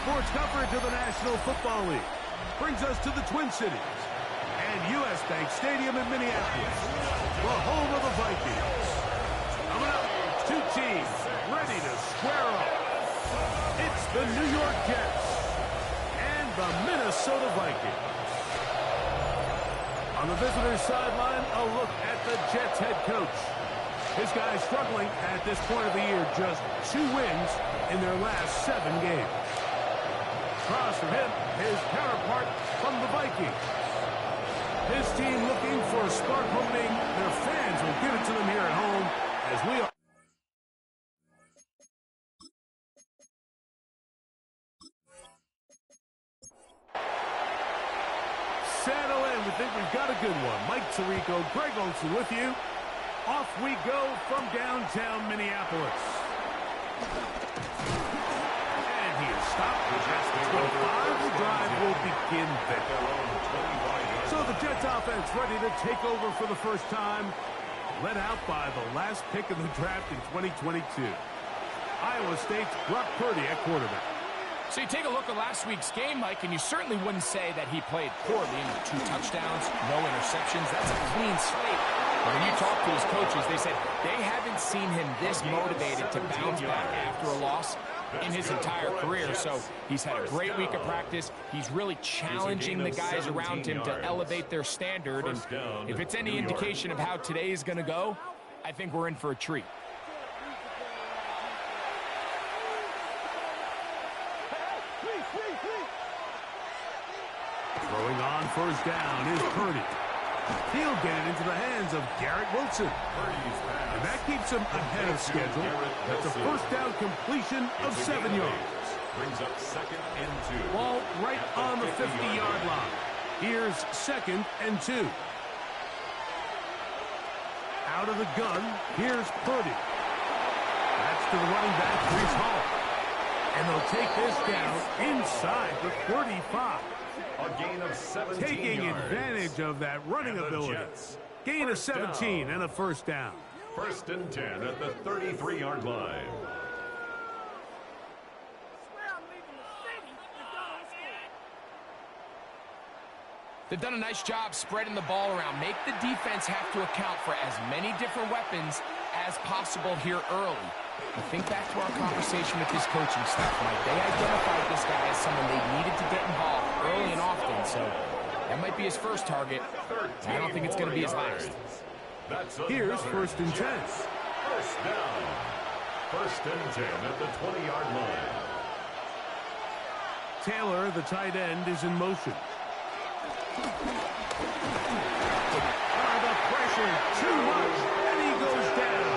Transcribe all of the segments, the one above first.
sports coverage of the National Football League brings us to the Twin Cities and U.S. Bank Stadium in Minneapolis, the home of the Vikings. Coming up, two teams ready to square up. It's the New York Jets and the Minnesota Vikings. On the visitor's sideline, a look at the Jets head coach. His guys struggling at this point of the year, just 2 wins in their last 7 games. Across from him, his counterpart from the Vikings. His team looking for a spark opening. Their fans will give it to them here at home as we are. Settle in. We think we've got a good one. Mike Tirico, Greg Olsen with you. Off we go from downtown Minneapolis. And he is stopped. The drive will begin there. So the Jets offense ready to take over for the first time. Led out by the last pick in the draft in 2022. Iowa State's Brock Purdy at quarterback. So you take a look at last week's game, Mike, and you certainly wouldn't say that he played poorly. 2 touchdowns, no interceptions. That's a clean slate. But when you talk to his coaches, they said they haven't seen him this motivated to bounce back after a loss in his entire career. So he's had a great week of practice. He's really challenging the guys around him to elevate their standard. And if it's any indication of how today is going to go, I think we're in for a treat. Throwing on first down is Purdy. He'll get it into the hands of Garrett Wilson. And that keeps him ahead of schedule. That's a first down completion of 7 yards. Brings up 2nd and 2. Ball right on the 50-yard line. Here's 2nd and 2. Out of the gun, here's Purdy. That's to the running back, Breece Hall. And they'll take this down inside the 35. A gain of 17 Taking yards. advantage of that running ability. Gain of 17 and a first down. 1st and 10 at the 33-yard line. They've done a nice job spreading the ball around. Make the defense have to account for as many different weapons as possible here early. I think back to our conversation with this coaching staff, Mike. They identified this guy as someone they needed to get involved early and often, so that might be his first target. I don't think it's going to be his last. Here's 1st and 10. First down. 1st and 10 at the 20-yard line. Taylor, the tight end, is in motion. The pressure too much, and he goes down.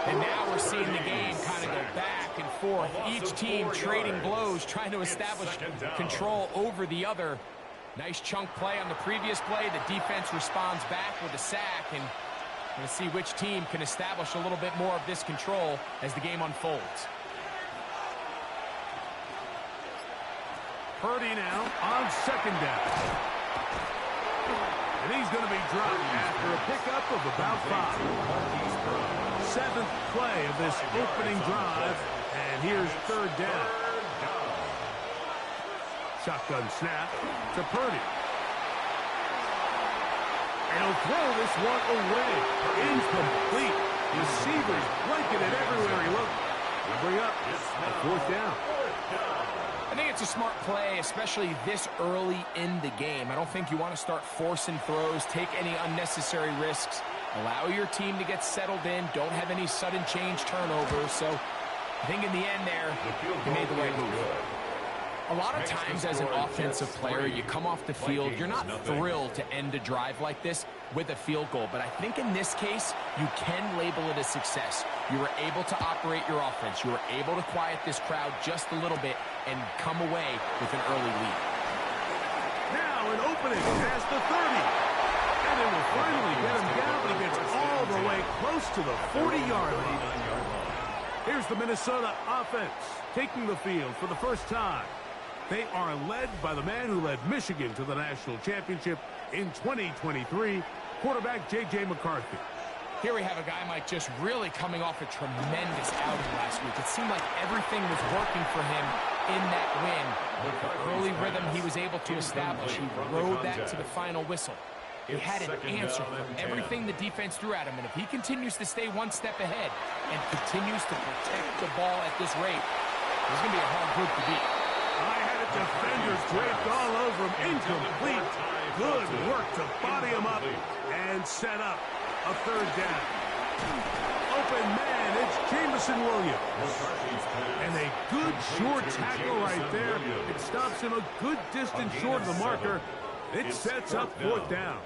And now we're seeing the game kind of go back and forth. Each team trading blows, trying to establish control over the other. Nice chunk play on the previous play. The defense responds back with a sack, and we're going to see which team can establish a little bit more of this control as the game unfolds. Purdy now on 2nd down. And he's going to be dropped after a pickup of about 5. 7th play of this opening drive, and here's 3rd down. Shotgun snap to Purdy. And he'll throw this one away. Incomplete. Receivers blanketed everywhere he looked. He'll bring up a 4th down. I think it's a smart play, especially this early in the game. I don't think you want to start forcing throws, take any unnecessary risks. Allow your team to get settled in. Don't have any sudden change turnovers. So I think in the end there, he made the right move. A lot of times as an offensive player, you come off the field, you're not thrilled to end a drive like this with a field goal. But I think in this case, you can label it a success. You were able to operate your offense. You were able to quiet this crowd just a little bit and come away with an early lead. Now an opening past the 30. And it will finally get him down, but he gets all the way close to the 40-yard line. Here's the Minnesota offense taking the field for the first time. They are led by the man who led Michigan to the national championship in 2023, quarterback J.J. McCarthy. Here we have a guy, Mike, just really coming off a tremendous outing last week. It seemed like everything was working for him in that win. The early rhythm he was able to establish, he rode that to the final whistle. He had an answer for everything the defense threw at him, and if he continues to stay one step ahead and continues to protect the ball at this rate, there's going to be a hard group to beat. I had a defender draped all over him. Incomplete. Good work to body him up and set up a third down. Open man, it's Jameson Williams. And a good short tackle right there. It stops him a good distance short of the marker. It sets up fourth down.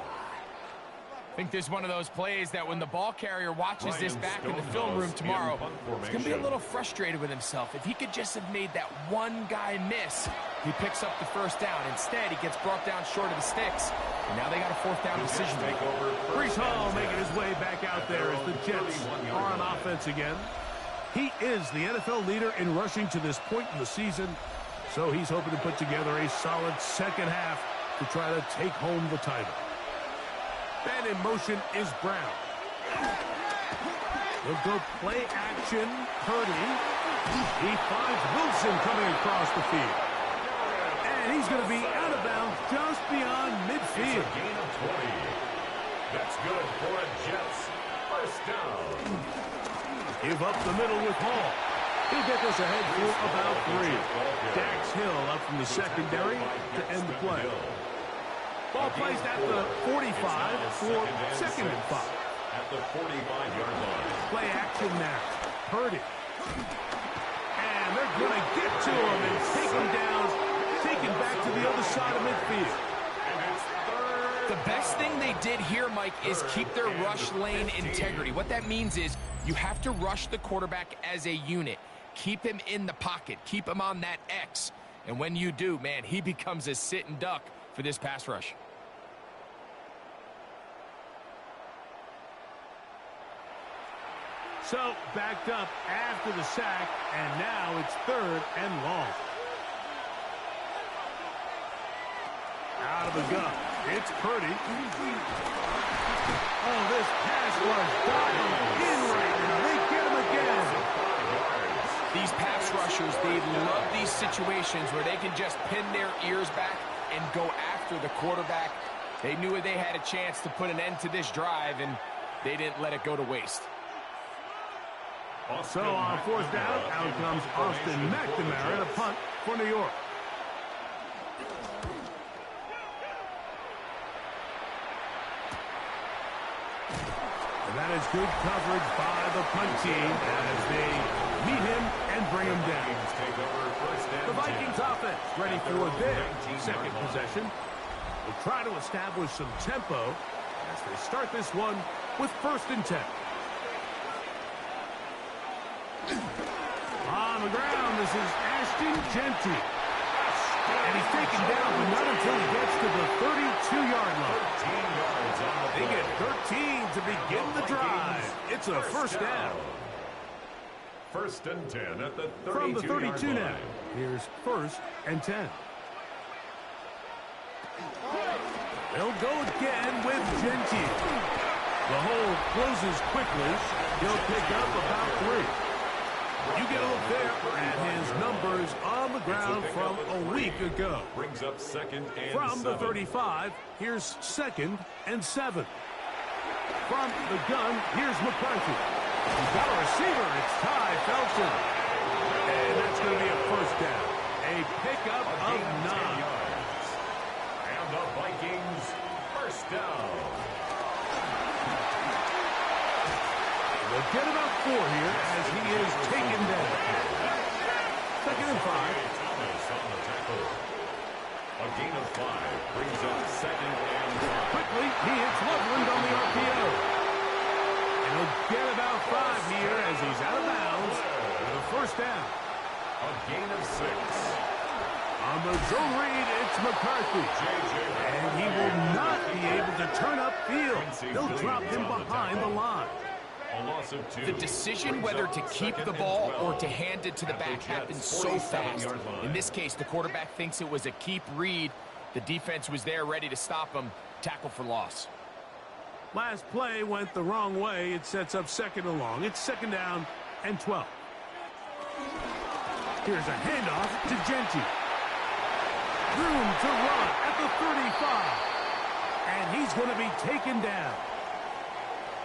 I think this is one of those plays that when the ball carrier watches this back in the film room tomorrow, he's going to be a little frustrated with himself. If he could just have made that one guy miss, he picks up the first down. Instead, he gets brought down short of the sticks. And now they got a fourth down decision to make. Breece Hall making his way back out there as the Jets are on offense again. He is the NFL leader in rushing to this point in the season, so he's hoping to put together a solid second half to try to take home the title. And in motion is Brown. He'll go play action. Purdy. He finds Wilson coming across the field. And he's going to be out of bounds just beyond midfield. It's a gain of 20. That's good for a Jets first down. Give up the middle with Hall. He'll get this ahead for about 3. Dax Hill up from the secondary to end the play. Ball placed at the 45 for second and 5. At the 45-yard line. Play action now. Purdy. And they're going to get to him and take him down, take him back to the other side of midfield. The best thing they did here, Mike, is keep their rush lane integrity. What that means is you have to rush the quarterback as a unit. Keep him in the pocket. Keep him on that X. And when you do, man, he becomes a sit and duck for this pass rush. So, backed up after the sack, and now it's third and long. Out of the gun, it's Purdy. Oh, this pass was dialed in right now. They get him again. These pass rushers, they love these situations where they can just pin their ears back and go after the quarterback. They knew they had a chance to put an end to this drive, and they didn't let it go to waste. So on fourth down, out comes Austin McNamara to punt for New York. And that is good coverage by the punt team as they meet him and bring him down. The Vikings offense ready for their second possession. Will try to establish some tempo as they start this one with 1st and 10. On the ground, this is Ashton Genty. And he's taken down, but not until he gets to the 32-yard line. They get 13 to begin the drive. It's a first down. 1st and 10 at the 32-yard From the 32 line. now, here's 1st and 10. They'll go again with Genty. The hole closes quickly. He'll pick up about 3. You get a look there at his numbers on the ground from a week ago. Brings up 2nd and From 7. the 35, here's 2nd and 7. From the gun, here's McCarthy. He's got a receiver. It's Ty Felton. And that's going to be a first down. A pickup of 9. yards. And the Vikings first down. They'll get about 4 here as he is taken down. 2nd and 5. Thomas on the tackle. A gain of 5 brings up 2nd and 5. Quickly, he hits Loveland on the RPO. And he'll get about 5 here as he's out of bounds with a first down. A gain of 6. On the zone read, it's McCarthy. And he will not be able to turn upfield. They'll drop him behind the line. A loss of 2. The decision whether to keep the ball or to hand it to the back happens so fast. In this case, the quarterback thinks it was a keep read. The defense was there ready to stop him. Tackle for loss. Last play went the wrong way. It sets up 2nd and long. It's 2nd down and 12. Here's a handoff to Genty. Room to run at the 35. And he's going to be taken down.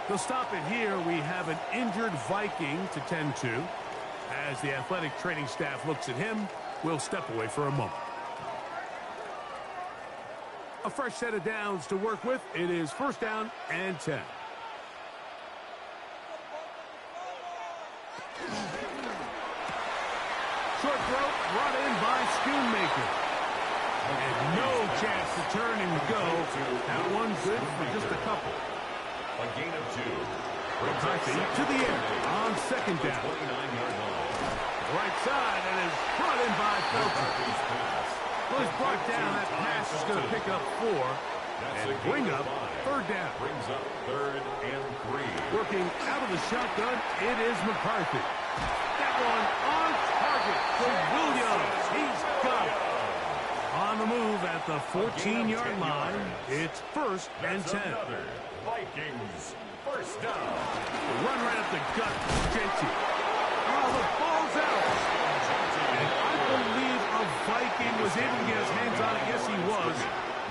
They'll stop it here. We have an injured Viking to tend to. As the athletic training staff looks at him, we'll step away for a moment. A fresh set of downs to work with. It is first down and 10. Short throw brought in by Schoonmaker. And no chance to turn and go. That one good for just a couple. A gain of 2. McCarthy to the air on second down. 29-yard line. Right side, and is brought in by Felton. Well, he's brought down. That pass is going to pick up 4 and bring up third down. Brings up 3rd and 3. Working out of the shotgun, it is McCarthy. That one on target for Williams. He's got it. On the move at the 14-yard line, it's first and 10. Vikings first down. Run right up the gut, Genty. Oh, the ball's out. And I believe a Viking was able to get his hands on it. Yes, he was.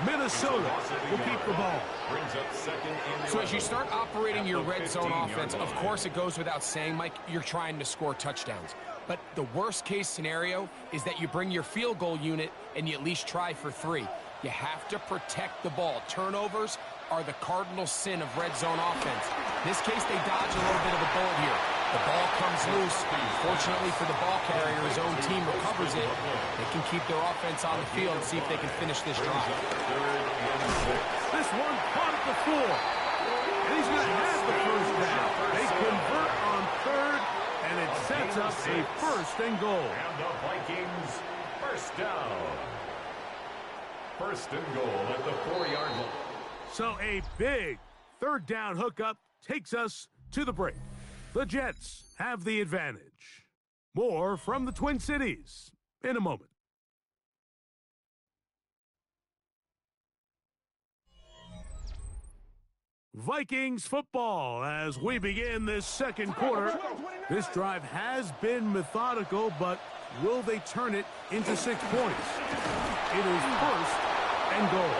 Minnesota will keep the ball. So as you start operating your red zone offense, of course it goes without saying, Mike, you're trying to score touchdowns. But the worst case scenario is that you bring your field goal unit and you at least try for 3. You have to protect the ball. Turnovers are the cardinal sin of red zone offense. In this case, they dodge a little bit of a bullet here. The ball comes loose. Fortunately for the ball carrier, his own team recovers it. They can keep their offense on the field and see if they can finish this drive. This one caught at the 4. And he's going to have the first down. They convert on 3rd, and it sets up a first and goal. And the Vikings first down. First and goal at the 4-yard line. So a big third down hookup takes us to the break. The Jets have the advantage. More from the Twin Cities in a moment. Vikings football as we begin this second quarter. This drive has been methodical, but will they turn it into 6 points? It is first and goal.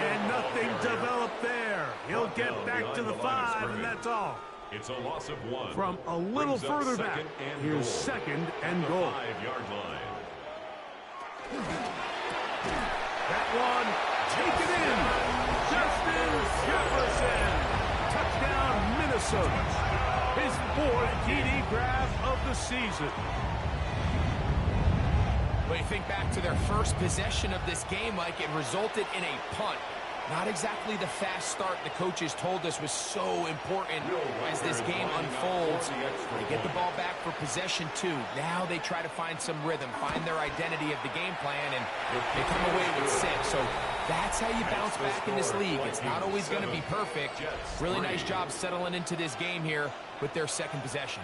And nothing developed there. He'll get back to the 5, and that's all. It's a loss of 1. From a little further back, here's second and goal. 5-yard line. That one, taken in. Justin Jefferson. Touchdown, Minnesota. His 4th TD grab of the season. When you think back to their first possession of this game, Mike, it resulted in a punt. Not exactly the fast start the coaches told us was so important as this game unfolds. They get the ball back for possession 2. Now they try to find some rhythm, find their identity of the game plan, and they come away with 6. So that's how you bounce back in this league. It's not always going to be perfect. Really nice job settling into this game here with their second possession.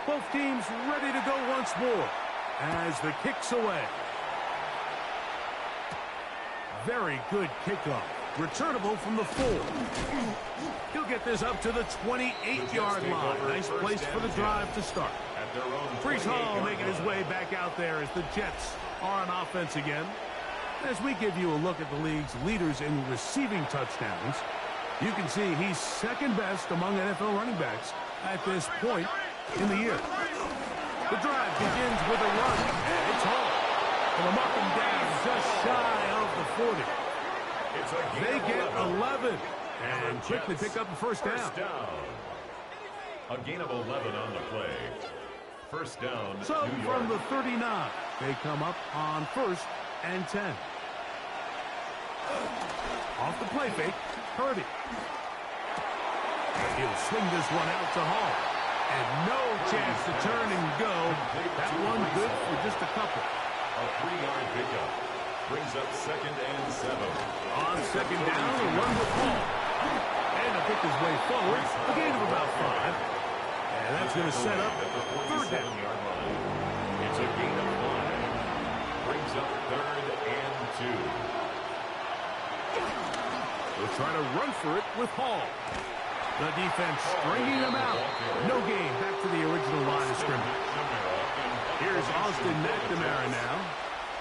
Both teams ready to go once more as the kick's away. Very good kickoff. Returnable from the 4. He'll get this up to the 28-yard line. Nice place for the drive to start. Breece Hall making his way back out there as the Jets are on offense again. As we give you a look at the league's leaders in receiving touchdowns, you can see he's second best among NFL running backs at this point in the year. The drive begins with a run. It's Hall. And they'll mark him down just shy of the 40. They get 11 and quickly pick up the first down. A gain of 11 on the play. First down. So from the 39, they come up on first and 10. Off the play fake, Purdy. He'll swing this one out to Hall. And no chance to turn and go. That one good for just a couple. A 3-yard pickup. Brings up second and 7. On second down, a run with Hall. And to pick his way forward, a gain of about 5. And that's going to set up third down. It's a gain of 5. Brings up third and 2. We'll try to run for it with Hall. The defense stringing them out. No gain. Back to the original line of scrimmage. Here's Austin McNamara now.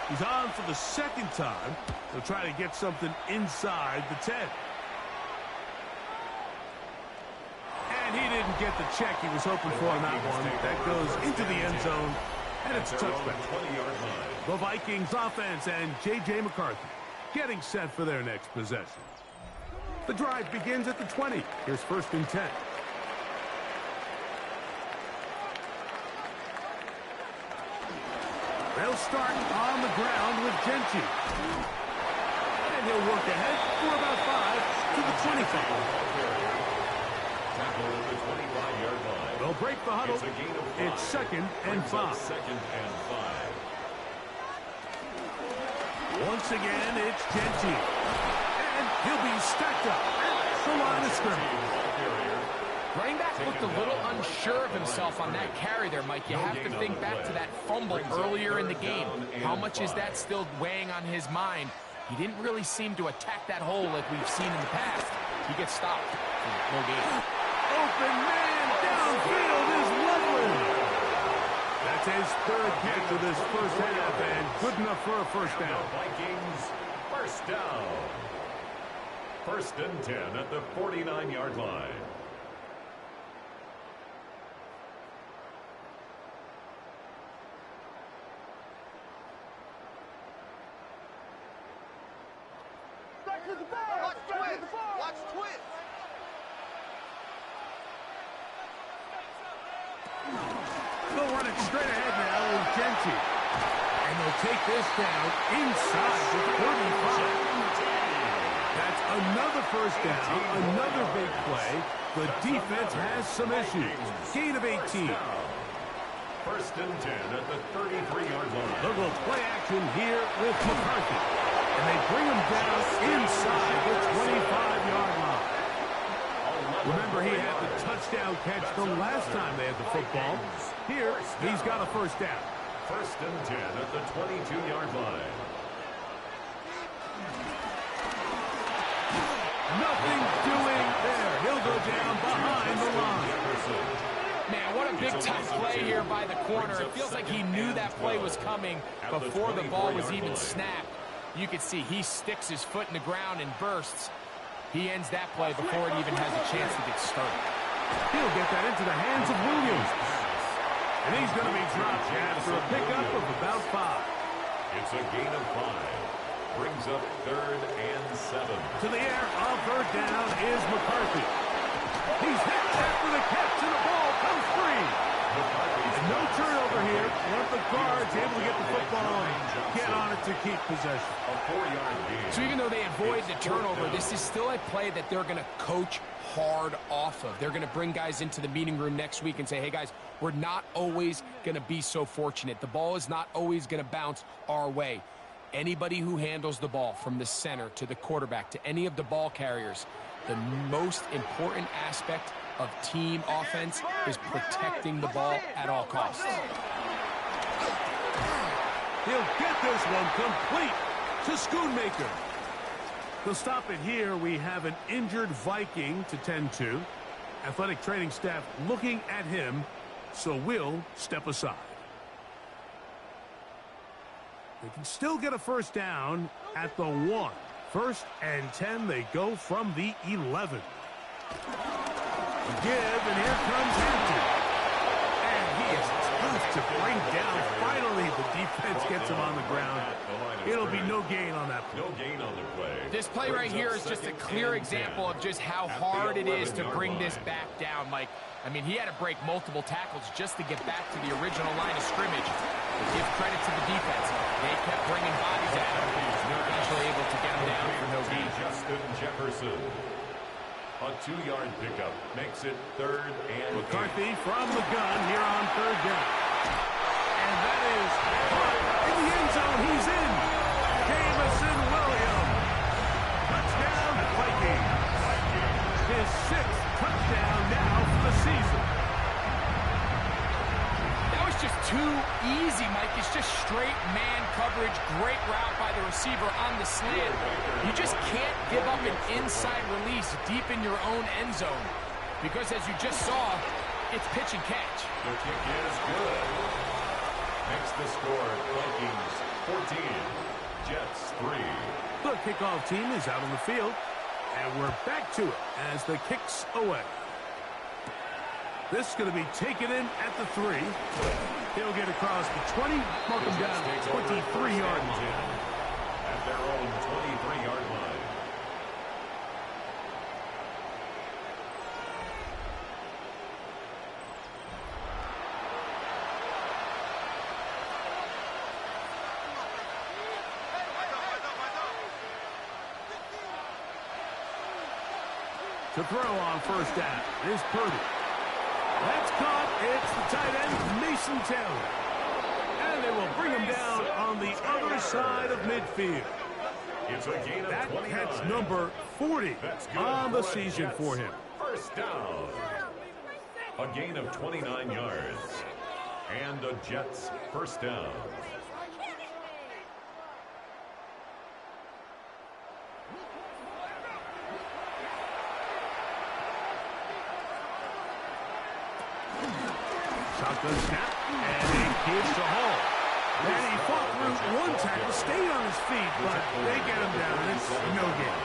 He's on for the second time. He'll try to get something inside the 10. And he didn't get the check he was hoping for on that one. That goes into the end zone, and it's a touchback. The Vikings offense and J.J. McCarthy getting set for their next possession. The drive begins at the 20. Here's 1st and 10. They'll start on the ground with Gentry. And he'll work ahead for about 5 to the 25. They'll break the huddle. It's 2nd and 5. Once again, it's Gentry. And he'll be stacked up at the line of scrimmage. Running back looked a little unsure of himself on that carry there, Mike. You have to think back to that fumble earlier in the game. How much is that still weighing on his mind? He didn't really seem to attack that hole like we've seen in the past. He gets stopped. No gain. Open man downfield is Loveland. That's his 3rd catch of this first half, and good enough for a first down. Vikings, first down. 1st and 10 at the 49-yard line. Watch twist. They'll run it straight ahead now with Gentry. And they'll take this down inside the 35. That's another first down, another big play. The defense has some issues. Gain of 18. 1st and 10 at the 33-yard line. They'll go play action here with McCarthy. And they bring him down inside the 25-yard line. Remember, he had the touchdown catch the last time they had the football. Here, he's got a first down. 1st and 10 at the 22-yard line. Nothing doing there. He'll go down behind the line. Man, what a big-time play here by the corner. It feels like he knew that play was coming before the ball was even snapped. You can see he sticks his foot in the ground and bursts. He ends that play before it even has a chance to get started. He'll get that into the hands of Williams. And he's going to be dropped after a pickup of about 5. It's a gain of 5. Brings up 3rd and 7. To the air on 3rd down is McCarthy. He's hit after the catch, and the ball comes free. And no turnover here. One of the guards able to get the football and get on it to keep possession. A 4-yard gain. So even though they avoid the turnover, this is still a play that they're going to coach hard off of. They're going to bring guys into the meeting room next week and say, hey, guys, we're not always going to be so fortunate. The ball is not always going to bounce our way. Anybody who handles the ball from the center to the quarterback to any of the ball carriers, the most important aspect of team offense is protecting the ball at all costs. He'll get this one complete to Schoonmaker. They'll stop it here. We have an injured Viking to tend to. Athletic training staff looking at him, so we'll step aside. They can still get a first down at the 1. 1st and 10, they go from the 11. Give, and here comes Hampton. And he is tough to bring down. Finally, the defense gets him on the ground. It'll be no gain on that play. No gain on the play. This play right here is just a clear example of just how hard it is to bring this back down, Mike. I mean, he had to break multiple tackles just to get back to the original line of scrimmage. But give credit to the defense. They kept bringing bodies at him. Eventually able to get him down for no gain. Justin Jefferson. A 2-yard pickup makes it 3rd and McCarthy from the gun here on 3rd down. And that is caught in the end zone. He's in. Jamison Williams. Touchdown, Vikings. His 6th touchdown now for the season. That was just too easy, Mike. It's just straight man coverage. Great route by the receiver on the slant. You just can't give up an inside release deep in your own end zone. because as you just saw, it's pitch and catch. The kick is good. Makes the score Vikings 14, Jets 3. The kickoff team is out on the field, and we're back to it as the kick's away. This is going to be taken in at the 3. He'll get across the 20, mark him down at the 23-yard line. At their own 23-yard line. To throw on first down is Purdy. That's caught. It's the tight end, Mason Taylor. And they will bring him down on the other side of midfield. It's a gain of That 29. catch number 40 on the season for him. First down. A gain of 29 yards. And the Jets first down. Shotgun snap, and he gives to Hall. And he fought through one tackle, stayed on his feet, but they get him down. It's no gain.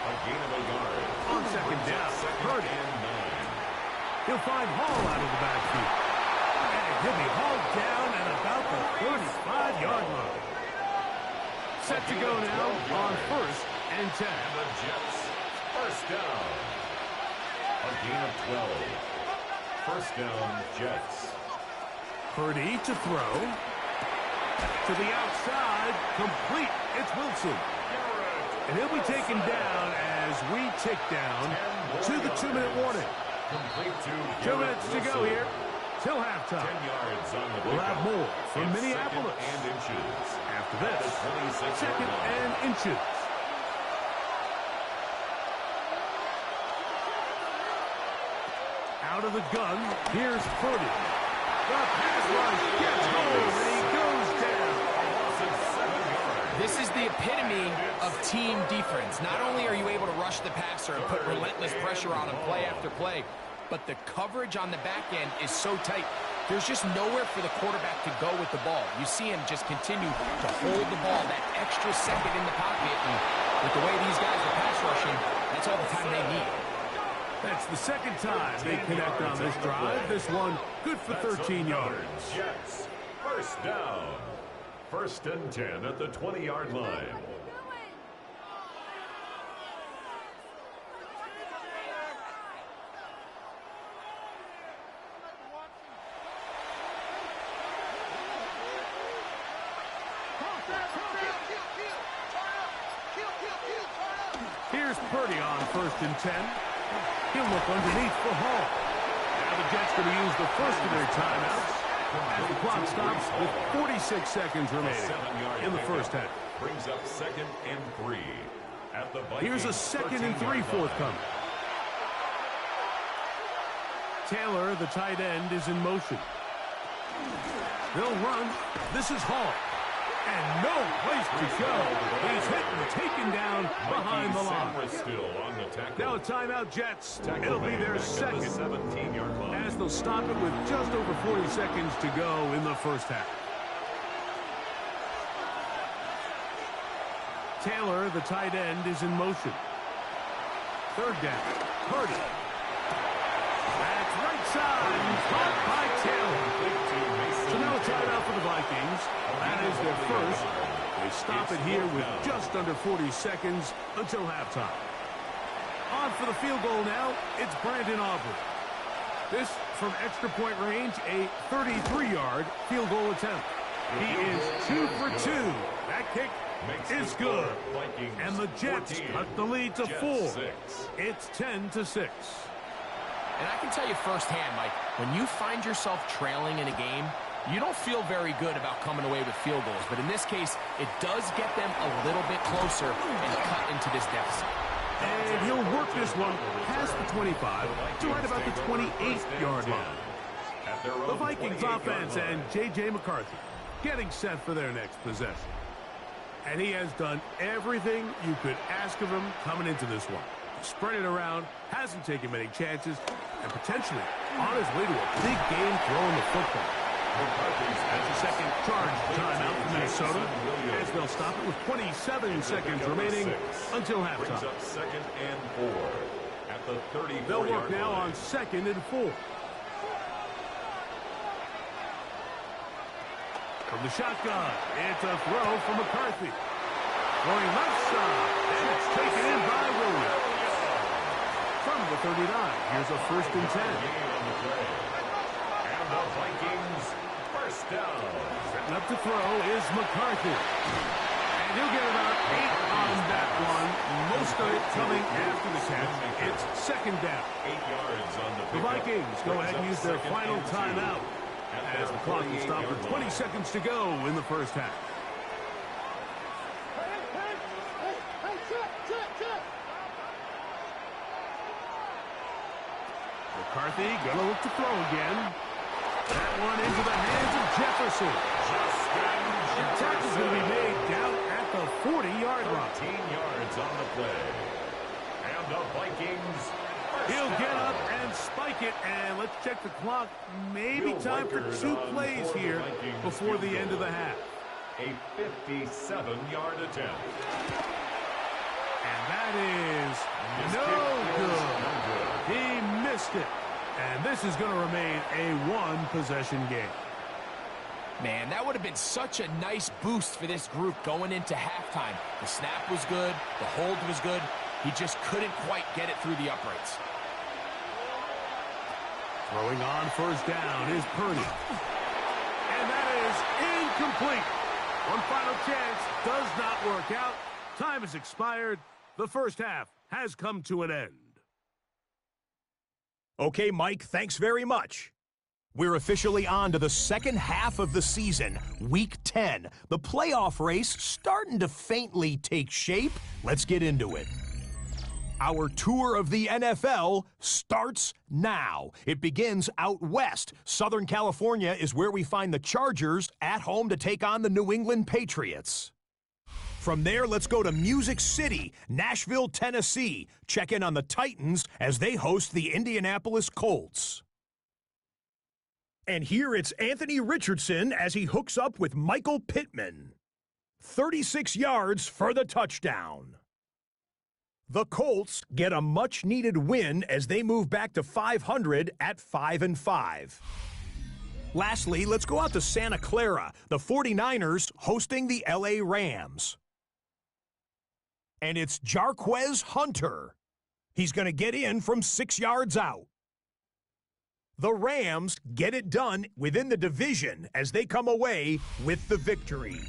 A gain of a yard. On second down, Purdy. And 9. He'll find Hall out of the backfield. And he'll be hauled down at about the 35-yard line. Set to go now on first and 10. And the Jets first down. A gain of 12. First down, Jets. Purdy to throw. To the outside, complete. It's Wilson. And he'll be taken down as we tick down to the 2-minute warning. Complete to 2 minutes to go here till 10 halftime. yards on the We'll have more from It's Minneapolis. second and inches. After At this, the 26-yard second line. and inches. Out of the gun, here's Purdy. The pass rush gets home, and he goes down. Loss of 7 yards. This is the epitome of team defense. Not only are you able to rush the passer and put relentless pressure on him play after play, but the coverage on the back end is so tight. There's just nowhere for the quarterback to go with the ball. You see him just continue to hold the ball that extra second in the pocket. And with the way these guys are pass rushing, that's all the time they need. That's the second time they connect on this drive. This one good for 13 yards. Jets first down. First and 10 at the 20-yard line. Here's Purdy on first and 10. He'll look underneath for Hall. Now the Jets going to use the first of their timeouts as the clock stops with 46 seconds remaining in the first half. Brings up second and 3 at the Vikings. Here's a second and 3 forthcoming. Taylor, the tight end, is in motion. They'll run. This is Hall. And no place to go. He's hit and taken down behind the line. Still on the tackle. Now a timeout, Jets. It'll be their second 17-yard line. as they'll stop it with just over 40 seconds to go in the first half. Taylor, the tight end, is in motion. Third down. Purdy. That's right side. Caught by Taylor. So now a timeout for the Vikings. That is their first. They stop it here with just under 40 seconds until halftime. On for the field goal now, it's Brandon Aubrey. This from extra point range, a 33-yard field goal attempt. He is 2 for 2. That kick is good. And the Jets cut the lead to 4. It's 10-6. And I can tell you firsthand, Mike, when you find yourself trailing in a game, you don't feel very good about coming away with field goals. But in this case, it does get them a little bit closer and cut into this deficit. And he'll work this one past the 25 to right about the 28-yard line. The Vikings offense and J.J. McCarthy getting set for their next possession. And he has done everything you could ask of him coming into this one. spread it around, hasn't taken many chances, and potentially on his way to a big game throwing the football. That's the second charge timeout for Minnesota, as they'll stop it with 27 seconds remaining until halftime. Brings up 2nd and 4 at the 34-yard line. They'll work now on 2nd and 4. From the shotgun, it's a throw from McCarthy. Going left side, and it's taken in by Williams. From the 39, here's a 1st and 10. And the Vikings first down. Setting up to throw is McCarthy. And he'll get about 8 on that one. Most of it coming after the catch. It's 2nd down. 8 yards on the The pickup. Vikings go ahead and use their 2nd final and 2 timeout, at as the clock will stop with 20 line. seconds to go in the first half. McCarthy gonna look to throw again. That one into the hands of Jefferson. The tackle's gonna be made down at the 40-yard line. 13 yards on the play. And the Vikings first He'll down. get up and spike it, and let's check the clock. Maybe time for 2 plays here before the end of the half. A 57-yard attempt. And that is no good. He missed it. And this is going to remain a one-possession game. Man, that would have been such a nice boost for this group going into halftime. The snap was good. The hold was good. He just couldn't quite get it through the uprights. Throwing on 1st down is Purdy. And that is incomplete. One final chance does not work out. Time has expired. The first half has come to an end. Okay, Mike, thanks very much. We're officially on to the second half of the season, Week 10. The playoff race starting to faintly take shape. Let's get into it. Our tour of the NFL starts now. It begins out west. Southern California is where we find the Chargers at home to take on the New England Patriots. From there, let's go to Music City, Nashville, Tennessee. Check in on the Titans as they host the Indianapolis Colts. And here it's Anthony Richardson as he hooks up with Michael Pittman. 36 yards for the touchdown. The Colts get a much-needed win as they move back to 500 at 5-5. Lastly, let's go out to Santa Clara, the 49ers hosting the LA Rams. And it's Jarquez Hunter. He's going to get in from 6 yards out. The Rams get it done within the division as they come away with the victory.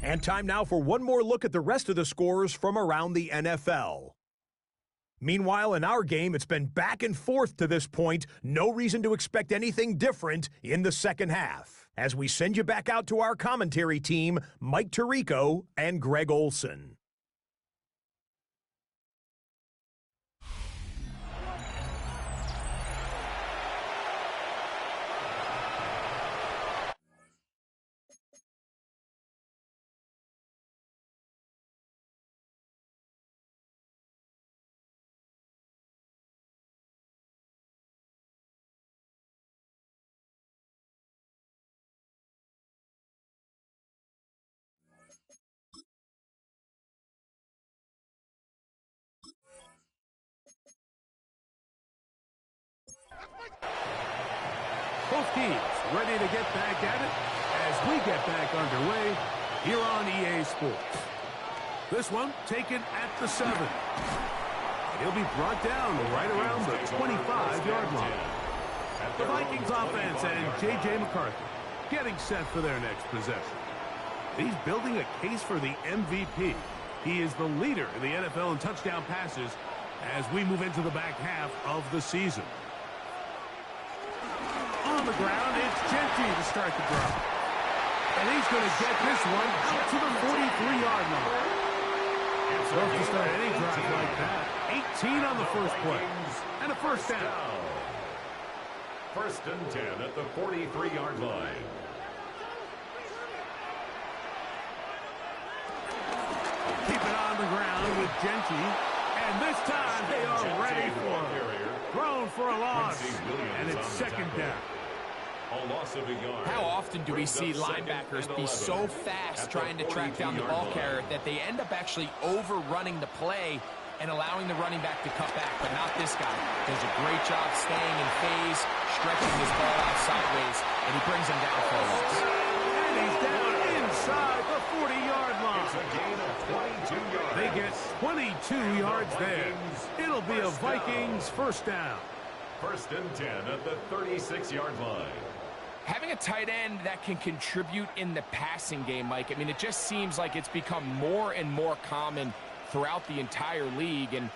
And time now for one more look at the rest of the scores from around the NFL. Meanwhile, in our game, it's been back and forth to this point. No reason to expect anything different in the second half. As we send you back out to our commentary team, Mike Tirico and Greg Olson. Both teams ready to get back at it as we get back underway here on EA Sports. This one taken at the 7. He'll be brought down right around the 25-yard line. The Vikings offense and J.J. McCarthy getting set for their next possession. He's building a case for the MVP. He is the leader in the NFL in touchdown passes as we move into the back half of the season. On the ground, it's Genty to start the drive. And he's going to get this one out to the 43-yard line. Tough to start any drive like that. 18 on the first play. And a first down. 1st and 10 at the 43-yard line. Keep it on the ground with Genty. And this time they are ready for it. Thrown for a loss. And it's second down. A loss of a yard. How often do we see linebackers be so fast trying to track down the ball carrier that they end up actually overrunning the play and allowing the running back to cut back, but not this guy. Does a great job staying in phase, stretching this ball out sideways, and he brings him down for a loss. And he's down inside the 40-yard line. It's a gain of 22 yards. They get 22 yards there. It'll be a Vikings first down. First and 10 at the 36-yard line. Having a tight end that can contribute in the passing game, Mike, I mean, it just seems like it's become more and more common throughout the entire league. And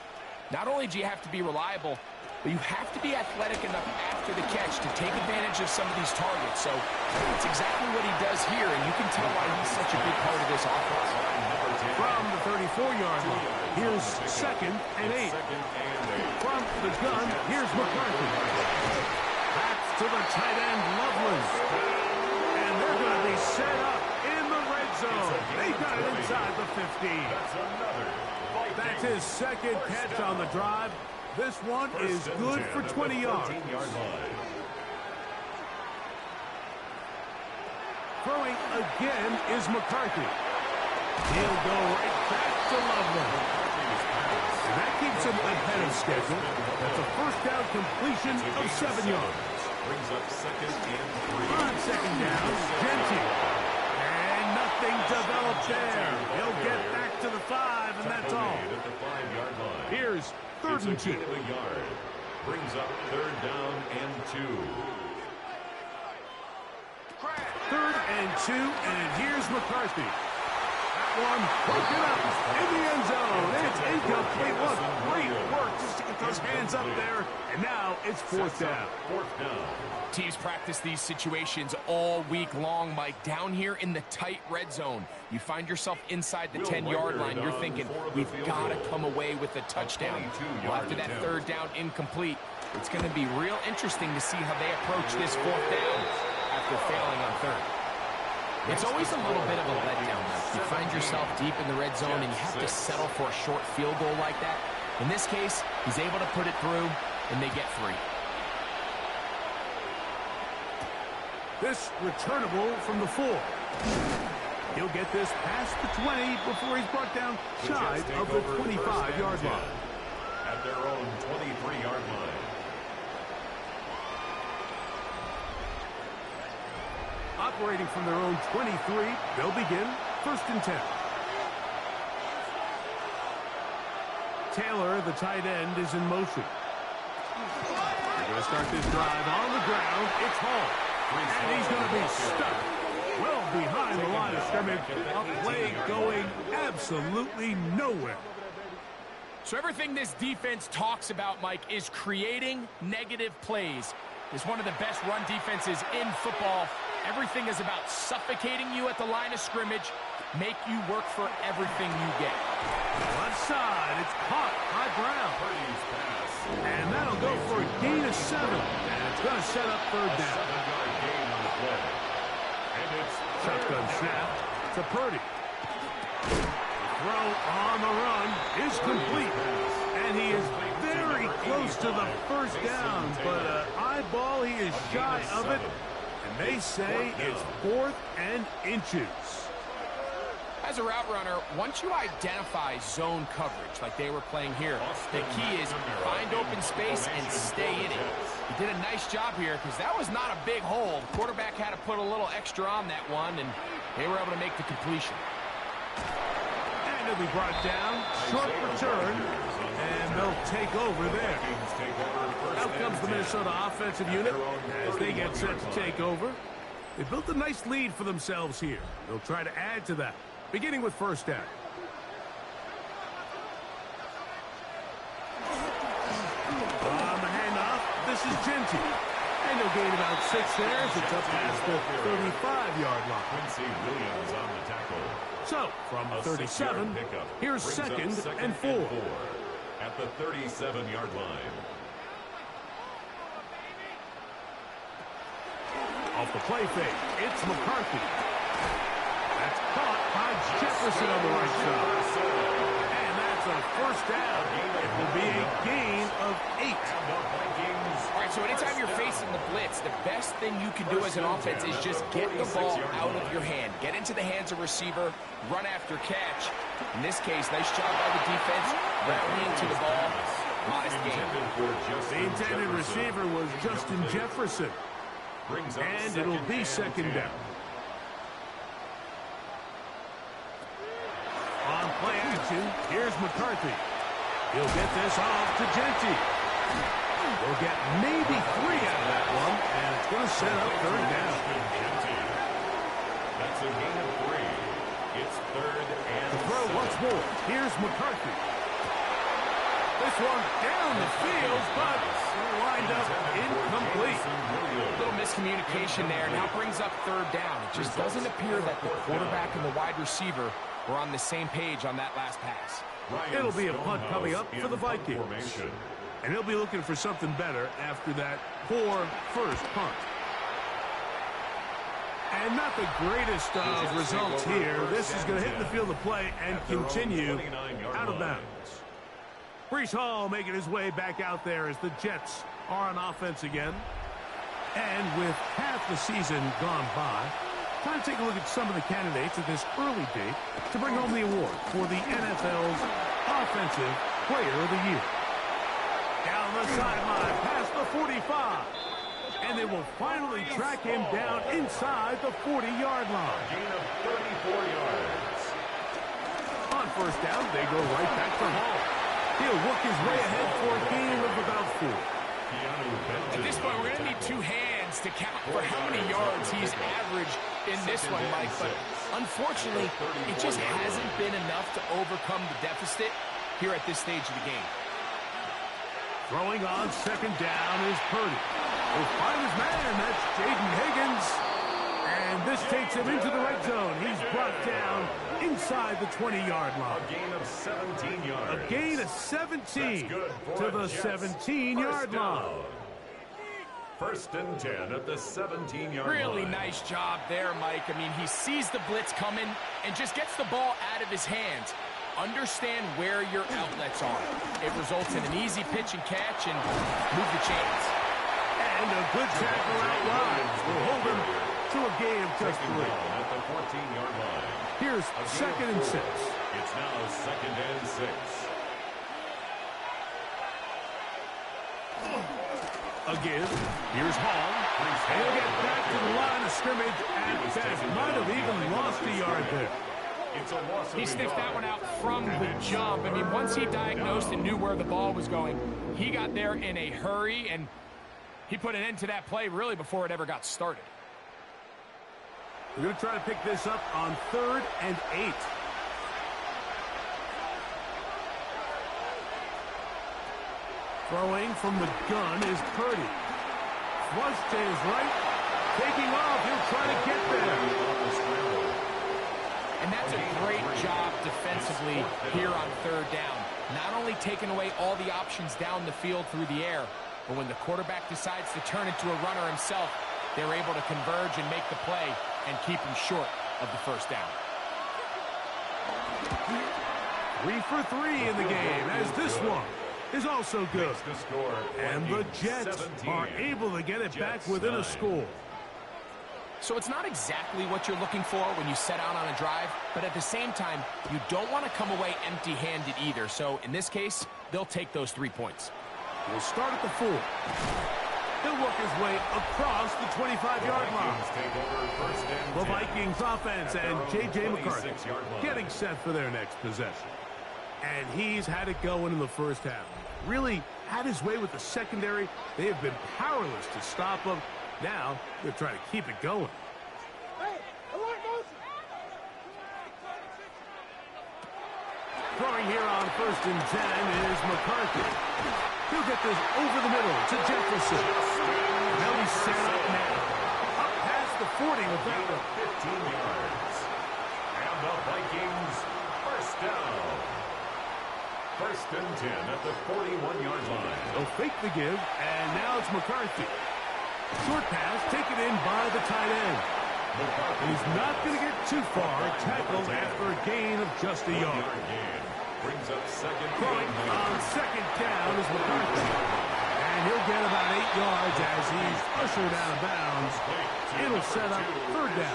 not only do you have to be reliable, but you have to be athletic enough after the catch to take advantage of some of these targets. So that's exactly what he does here, and you can tell why he's such a big part of this offense. From the 34-yard line, here's second and 8. From the gun, here's McCarthy. Back to the tight end, Loveland. And they're going to be set up in the red zone. They got it inside the 15. That's his second catch on the drive. This one is good for 20 yards. Throwing again is McCarthy. He'll go right back to Loveland. And that keeps him ahead of schedule. That's a first down completion of 7 yards. Brings up second and 3. On second down, Genty. And nothing developed there. He'll get back to the 5, and that's all. At the 5-yard line. Here's third and 2. A yard. Brings up third down and 2. Third and 2, and here's McCarthy. One broken up in the end zone. It's incomplete. What great work just to get those hands up there. And now it's fourth down. Teams practice these situations all week long, Mike. Down here in the tight red zone, you find yourself inside the 10-yard line. You're thinking, we've got to come away with a touchdown. Well, after that third down incomplete, it's going to be real interesting to see how they approach this fourth down after failing on third. It's always a little bit of a letdown. You find yourself deep in the red zone and you have to settle for a short field goal like that. In this case, he's able to put it through, and they get 3. This returnable from the 4. He'll get this past the 20 before he's brought down shy of the 25-yard line. At their own 23-yard line. Operating from their own 23, they'll begin first and 10. Taylor, the tight end, is in motion. They're going to start this drive on the ground. It's Hall. And he's going to be stuck well behind the line of scrimmage. A play going absolutely nowhere. So everything this defense talks about, Mike, is creating negative plays. It's one of the best run defenses in football. Everything is about suffocating you at the line of scrimmage, make you work for everything you get. Left side, it's caught by Brown. And that'll go for a gain of 7. And it's going to set up third down. 7-yard gain on the play. And it's shotgun snap to Purdy. The throw on the run is complete. And he is very close to the first down. But eyeball, he is shy of it. And they say it's 4th and inches. As a route runner, once you identify zone coverage like they were playing here, the key is find open space and stay in it. He did a nice job here because that was not a big hole. The quarterback had to put a little extra on that one, and they were able to make the completion. And it'll be brought down, short return, and they'll take over there. Out comes the Minnesota offensive unit as they get set to take over. They built a nice lead for themselves here. They'll try to add to that, beginning with first down. On the handoff, this is Genty. And they'll gain about 6 there as it's up past the 35-yard line. Quincy Williams on the tackle. So, from 37, here's second and 4. At the 37-yard line. Off the play fake, it's McCarthy. That's caught by Jefferson on the right side. And that's a first down. It will be a gain of 8. All right, so anytime you're facing the blitz, the best thing you can do as an offense is just get the ball out of your hand. Get into the hands of receiver, run after catch. In this case, nice job by the defense, rallying to the ball. Modest game. The intended receiver was Justin Jefferson. And it'll be second down. On play action, here's McCarthy. He'll get this off to Genty. They'll get maybe 3 out of that one, and it's going to set up third down. That's a gain of 3. It's third and The throw once more. Here's McCarthy. This one down the field, but lined up incomplete. A little miscommunication there. Now brings up third down. It just doesn't appear that the quarterback and the wide receiver were on the same page on that last pass. It'll be a punt coming up for the Vikings. And he'll be looking for something better after that poor first punt. And not the greatest of results here. This is going to hit the field of play and continue out of bounds. Breece Hall making his way back out there as the Jets are on offense again. And with half the season gone by, time to take a look at some of the candidates at this early date to bring home the award for the NFL's Offensive Player of the Year. Down the sideline, past the 45. And they will finally track him down inside the 40-yard line. gain of 34 yards. On first down, they go right back to Hall. He'll work his way ahead for a gain of about 4. At this point, we're going to need 2 hands to count for how many yards he's averaged in this one, Mike. But unfortunately, it just hasn't been enough to overcome the deficit here at this stage of the game. Throwing on second down is Purdy. He'll find his man. That's Jaden Higgins. And this takes him into the red zone. He's brought down inside the 20-yard line. A gain of 17 yards. A gain of 17 to the 17-yard line. First and 10 at the 17-yard line. Really nice job there, Mike. I mean, he sees the blitz coming and just gets the ball out of his hands. Understand where your outlets are. It results in an easy pitch and catch and move the chains. And a good tackle out wide will hold him to a gain of just 3. At the 14-yard line. Here's second and 6. It's now second and 6. Again, here's Hall. And he'll get back to the line of scrimmage at best. Might have even lost a yard there. It's a loss of He sniffed that one out from the jump. I mean, once he diagnosed and knew where the ball was going, he got there in a hurry, and he put an end to that play really before it ever got started. We're going to try to pick this up on 3rd and 8. Throwing from the gun is Purdy. Flush to his right. Taking off. He'll try to get there. And that's a great job defensively here on 3rd down. Not only taking away all the options down the field through the air, but when the quarterback decides to turn into a runner himself, they're able to converge and make the play and keep him short of the first down. 3 for 3 in the game, as this one is also good. And the Jets are able to get it back within a score. So it's not exactly what you're looking for when you set out on a drive, but at the same time, you don't want to come away empty-handed either. So in this case, they'll take those 3 points. We'll start at the 4. He'll work his way across the 25-yard line. The Vikings offense and J.J. McCarthy getting set for their next possession. And he's had it going in the first half. Really had his way with the secondary. They have been powerless to stop him. Now they're trying to keep it going. Throwing here on 1st and 10 is McCarthy. He'll get this over the middle to Jefferson. Now he's set up now. Up past the 40 with that one. 15 yards. And the Vikings first down. 1st and 10 at the 41-yard line. They'll fake the give, and now it's McCarthy. Short pass taken in by the tight end. He's not going to get too far, tackled after a gain of just a yard. Brings up second. Throwing on second down is McCarthy. And he'll get about 8 yards as he's ushered out of bounds. It'll set up third down.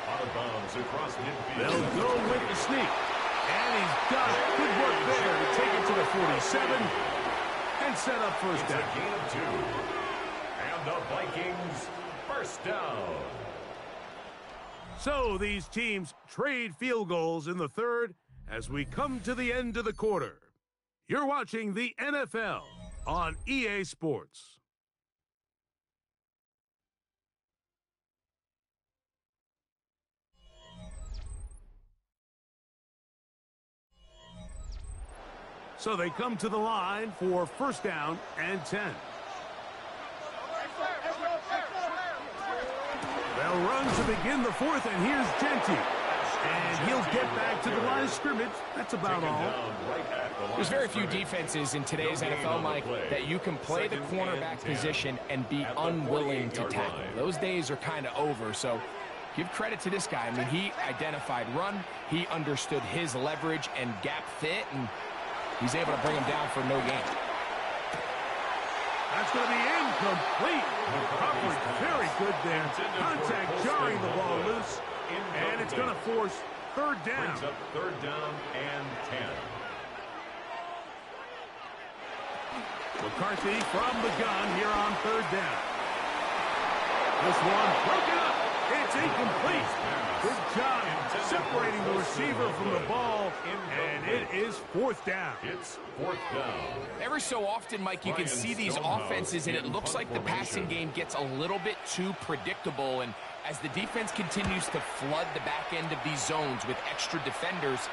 Out of bounds across midfield. They'll go with the sneak. And he's got it. Good work there to take it to the 47 and set up first down. It's a gain of 2. And the Vikings first down. So these teams trade field goals in the third as we come to the end of the quarter. You're watching the NFL on EA Sports. So they come to the line for first down and 10. They'll run to begin the fourth, and here's Genty. And he'll get back to the line of scrimmage. That's about all. There's very few defenses in today's NFL, Mike, that you can play the cornerback position and be unwilling to tackle. Those days are kind of over, so give credit to this guy. I mean, he identified run, he understood his leverage and gap fit, and he's able to bring him down for no gain. That's going to be incomplete. Coverage very good there. Contact jarring the ball loose. And it's going to force third down. Brings up third down and 10. McCarthy from the gun here on third down. This one broken up. It's incomplete. Good job separating the receiver from the ball, and it is fourth down. It's fourth down. Every so often, Mike, you can see these offenses, and it looks like the passing game gets a little bit too predictable. And as the defense continues to flood the back end of these zones with extra defenders,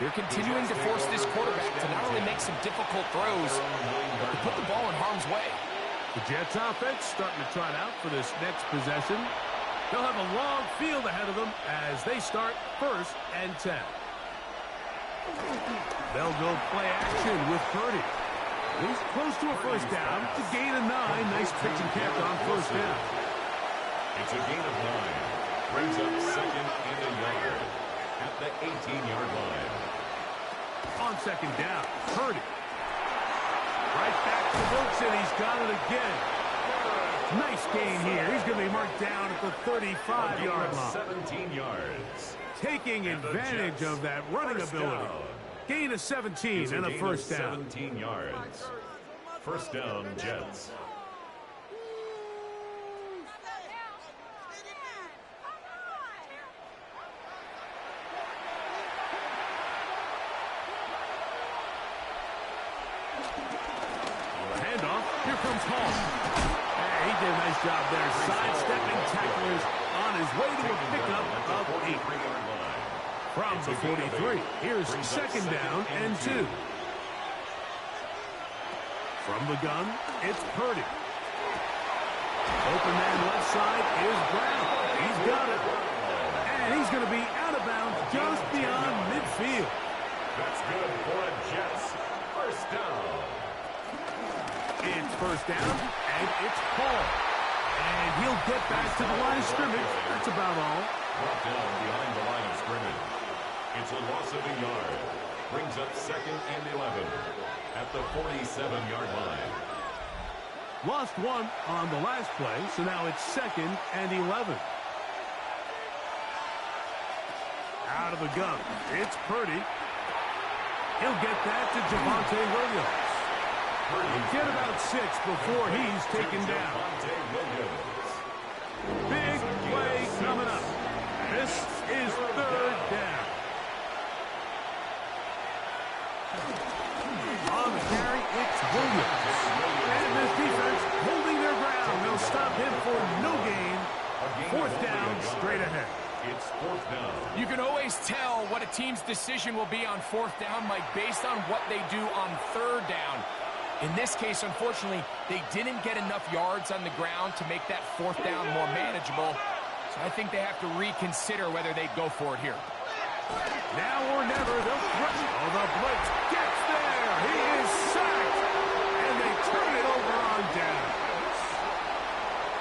they're continuing to force this quarterback to not only make some difficult throws, but to put the ball in harm's way. The Jets offense starting to trot out for this next possession. They'll have a long field ahead of them as they start first and 10. They'll go play action with Purdy. He's close to a first down. It's a gain of 9. Nice pitch and catch on first down. It's a gain of 9. Brings up second and a yard at the 18-yard line. On second down, Purdy. Right back to Wilson. He's got it again. Nice gain here. He's going to be marked down at the 35-yard line. 17 yards. Taking advantage of that running ability. Gain of 17 and a first down. 17 yards. First down, Jets. Handoff. Here comes Hall. He did a nice job there, sidestepping tacklers on his way to a pickup of 8. From the 43, here's second down and 2. From the gun, it's Purdy. Open man left side is Brown. He's got it. And he's going to be out of bounds just beyond midfield. That's good for a Jets. First down. It's first down, and it's Paul. And he'll get back to the line of scrimmage. That's about all. Brought down behind the line of scrimmage. It's a loss of a yard. Brings up second and 11 at the 47-yard line. Lost one on the last play, so now it's second and 11. Out of the gun, it's Purdy. He'll get that to Javonte Williams. Get about 6 before he's taken down. Big play coming up. This is third down. On the carry, it's Williams. And this defense holding their ground. They'll stop him for no gain. Fourth down, straight ahead. It's fourth down. You can always tell what a team's decision will be on fourth down, Mike, based on what they do on third down. In this case, unfortunately, they didn't get enough yards on the ground to make that fourth down more manageable. So I think they have to reconsider whether they'd go for it here. Now or never, they'll threaten. Oh, the blitz gets there. He is sacked. And they turn it over on down.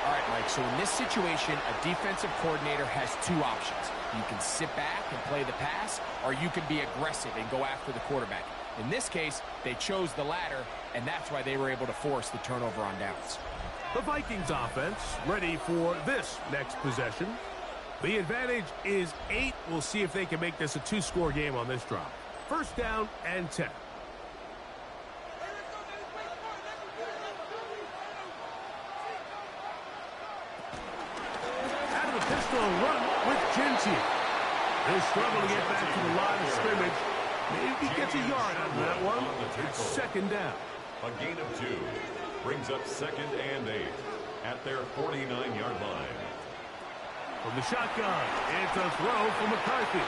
All right, Mike, Mike. So in this situation, a defensive coordinator has two options. You can sit back and play the pass, or you can be aggressive and go after the quarterback. In this case, they chose the latter, and that's why they were able to force the turnover on downs. The Vikings offense ready for this next possession. The advantage is 8. We'll see if they can make this a 2-score game on this drive. First down and 10. Out of the pistol run with Kinetik. They'll struggle to get back to the line of scrimmage. Maybe gets a yard out of that one. It's second down. A gain of 2 brings up second and 8 at their 49-yard line. From the shotgun, it's a throw from McCarthy.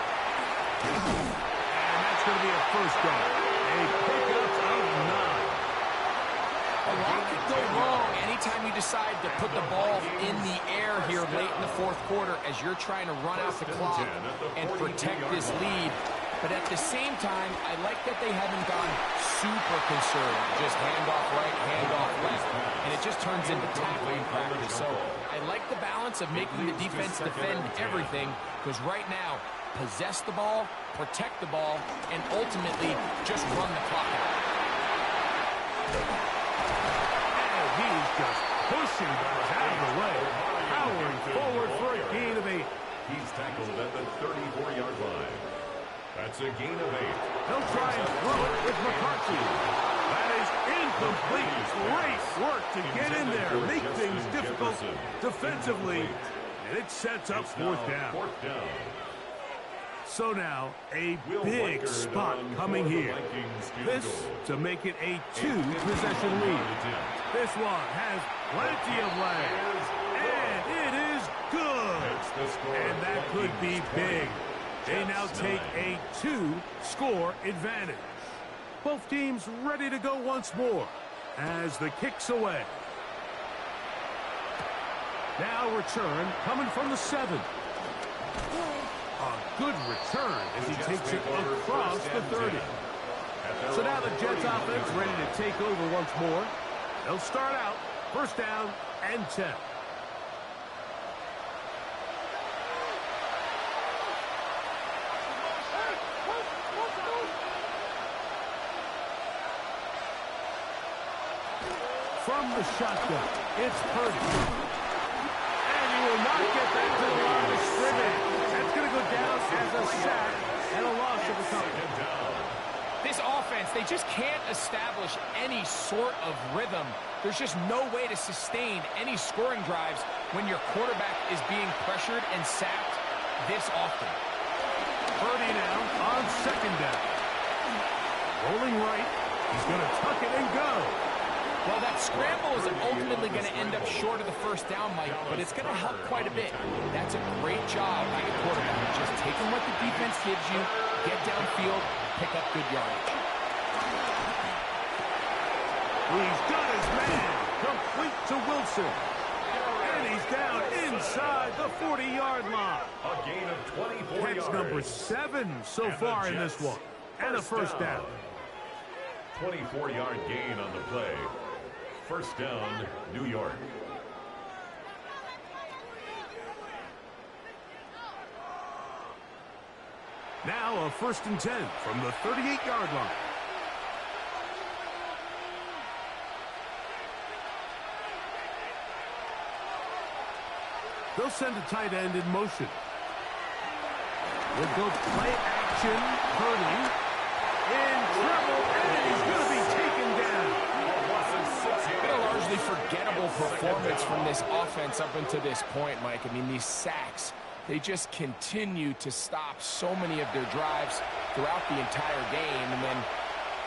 And that's going to be a first down. A pickup of 9. A lot could go wrong anytime you decide to put the ball in the air here late in the fourth quarter as you're trying to run out the clock and protect this lead. But at the same time, I like that they haven't gone super conservative. Just handoff right, handoff left. And it just turns into tackling practice. So I like the balance of making the defense defend everything, because right now, possess the ball, protect the ball, and ultimately just run the clock out. And he's just pushing guys out of the way. Powering forward for a gain of 8. He's tackled at the 34-yard line. That's a gain of 8. He'll try and throw it with McCarthy. That is incomplete. Great work to get in there, make things difficult defensively, and it sets up fourth down. So now, a big spot coming here. This to make it a 2-possession lead. This one has plenty of legs, and it is good. And that could be big. They now take a 2-score advantage. Both teams ready to go once more as the kick's away. Now return coming from the 7. A good return as he takes it across the 30. So now the Jets offense ready to take over once more. They'll start out first down and 10. From the shotgun, it's Purdy. And he will not get back to the line of scrimmage. That's going to go down as a sack and a loss of a couple. This offense, they just can't establish any sort of rhythm. There's just no way to sustain any scoring drives when your quarterback is being pressured and sacked this often. Purdy now on second down. Rolling right. He's going to tuck it and go. Well, that scramble is ultimately going to end up short of the first down, Mike, but it's going to help quite a bit. That's a great job by the quarterback. Just taking what the defense gives you, get downfield, pick up good yardage. He's got his man. Complete to Wilson. And he's down inside the 40-yard line. A gain of 24 yards. Catch number 7 so far in this one. And a first down. 24-yard gain on the play. First down, New York. Now a first and 10 from the 38-yard line. They'll send a tight end in motion. We'll go play action. Purdy in trouble, and he's going to be taken down. Been a largely forgettable performance from this offense up until this point, Mike. I mean, these sacks, they just continue to stop so many of their drives throughout the entire game. And then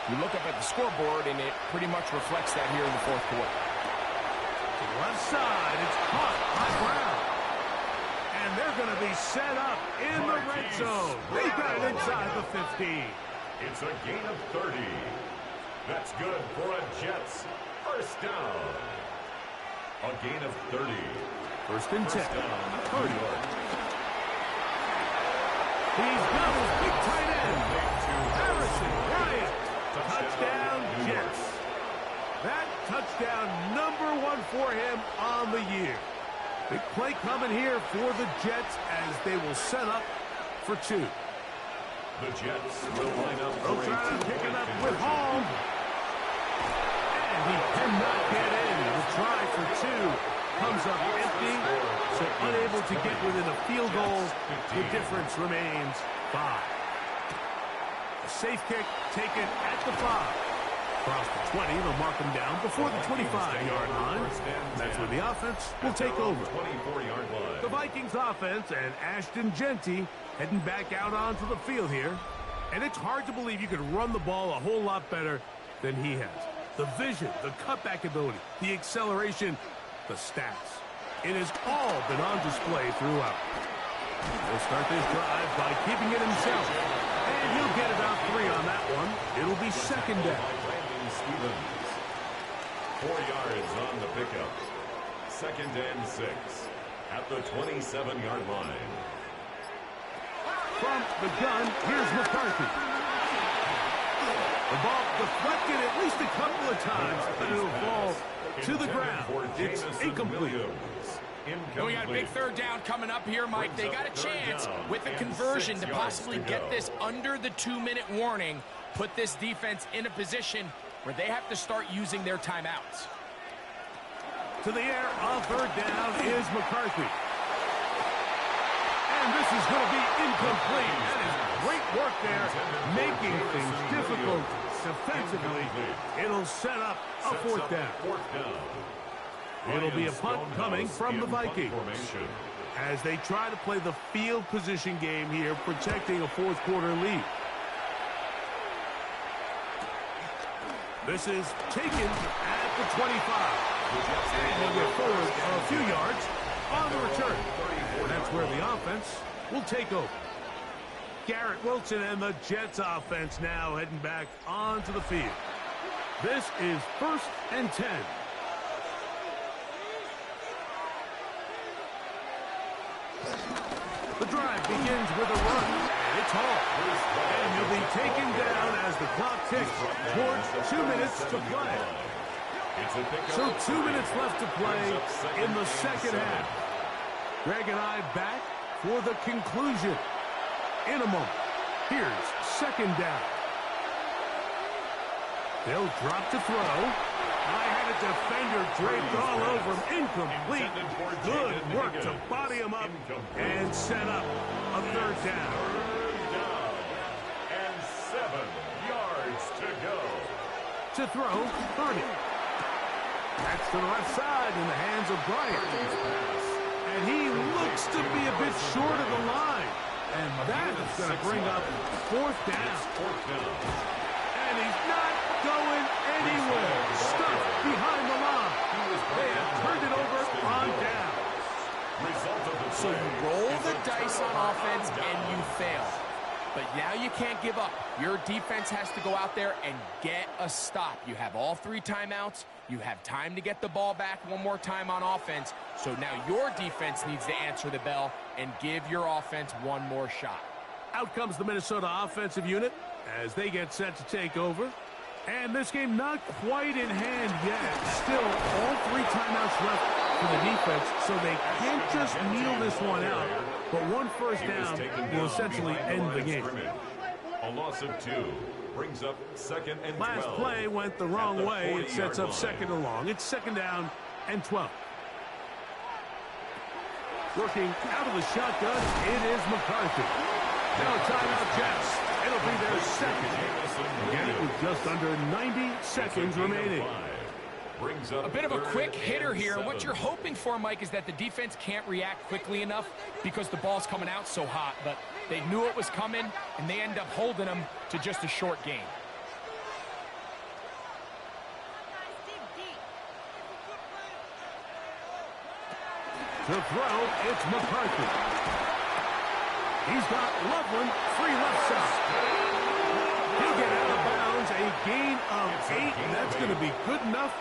you look up at the scoreboard, and it pretty much reflects that here in the fourth quarter. To the left side, it's caught by Brown. And they're going to be set up in the red zone. They got it inside the 15. It's a gain of 30. That's good for a Jets first down. A gain of 30. First and 10. Purdy. He's got his big tight end. Harrison Bryant. Touchdown, Jets. That touchdown number 1 for him on the year. Big play coming here for the Jets as they will set up for two. The Jets will line up for They'll try to pick it up with conversion. Hall. And he cannot get in. The try for two comes up empty, so unable to get within a field goal. The difference remains 5. A safe kick taken at the 5. Across the 20, they'll mark him down before the 25-yard line. That's where the offense will take over. 24-yard line. The Vikings offense and Ashton Genty heading back out onto the field here. And it's hard to believe you could run the ball a whole lot better than he has. The vision, the cutback ability, the acceleration, the stats. It has all been on display throughout. He'll start this drive by keeping it himself. And he'll get about 3 on that one. It'll be second down. Stevens. 4 yards on the pickup. Second and 6 at the 27-yard line. From the gun, here's McCarthy. The ball deflected at least a couple of times, but it'll fall to the ground. It's incomplete. We got a big third down coming up here, Mike. They got a chance with a conversion to possibly get this under the 2-minute warning, put this defense in a position where they have to start using their timeouts. To the air on third down is McCarthy. And this is going to be incomplete. That is great work there, making things difficult defensively. It'll set up a fourth down. It'll be a punt coming from the Vikings as they try to play the field position game here, protecting a fourth-quarter lead. This is taken at the 25. And he'll get forward a few yards on the return. And that's where the offense will take over. Garrett Wilson and the Jets offense now heading back onto the field. This is 1st and 10. The drive begins with a run, and it's Hall. And he'll be taken down as the clock ticks towards 2 minutes to play. So 2 minutes left to play in the second half. Greg and I back for the conclusion in a moment. Here's second down. They'll drop to throw. I had a defender draped all over him. Incomplete. Good work to body him up and set up a third down. And 7 yards to go. To throw, 30. That's to the left side in the hands of Bryant. And he looks to be a bit short of the line. And that is going to bring up fourth down. And he's not going anywhere. Stuck behind the line. They have turned it over on down. So you roll the dice on offense and you fail. But now you can't give up. Your defense has to go out there and get a stop. You have all 3 timeouts. You have time to get the ball back one more time on offense. So now your defense needs to answer the bell and give your offense one more shot. Out comes the Minnesota offensive unit as they get set to take over. And this game not quite in hand yet. Still, all 3 timeouts left for the defense, so they can't just kneel this one out. But one first down will essentially end the game. A loss of 2 brings up second and 12. Last play went the wrong way. It sets up second and long. It's second down and 12. Working out of the shotgun, it is McCarthy. Now timeout Jets. It'll be their second. Again, with just under 90 seconds remaining. A bit of a quick hitter here. What you're hoping for, Mike, is that the defense can't react quickly enough because the ball's coming out so hot. But they knew it was coming, and they end up holding them to just a short gain. To throw, it's McCarthy. He's got Loveland free left side. He'll get out of bounds, a gain of 8, and that's going to be good enough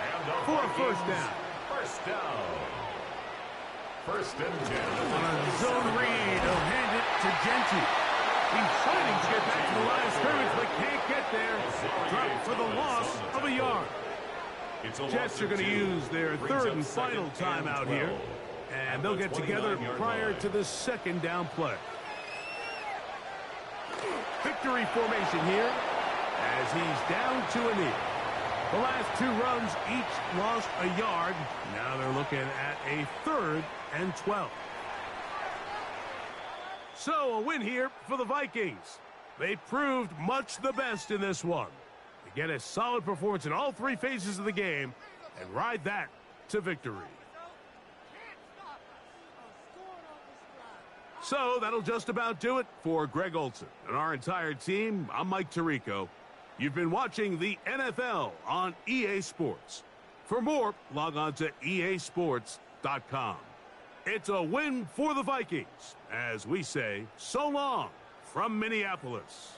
for a first down. First down. First and 10. On a zone read, he'll hand it to Genty. He's fighting to get back to the line of scrimmage, but can't get there. Dropped for the loss of a yard. Jets are going to use their third and final timeout here. And they'll get together prior to the second down play. Victory formation here as he's down to a knee. The last two runs each lost a yard. Now they're looking at a 3rd and 12. So a win here for the Vikings. They proved much the best in this one. They get a solid performance in all 3 phases of the game and ride that to victory. So that'll just about do it for Greg Olson and our entire team. I'm Mike Tirico. You've been watching the NFL on EA Sports. For more, log on to easports.com. It's a win for the Vikings, as we say so long from Minneapolis.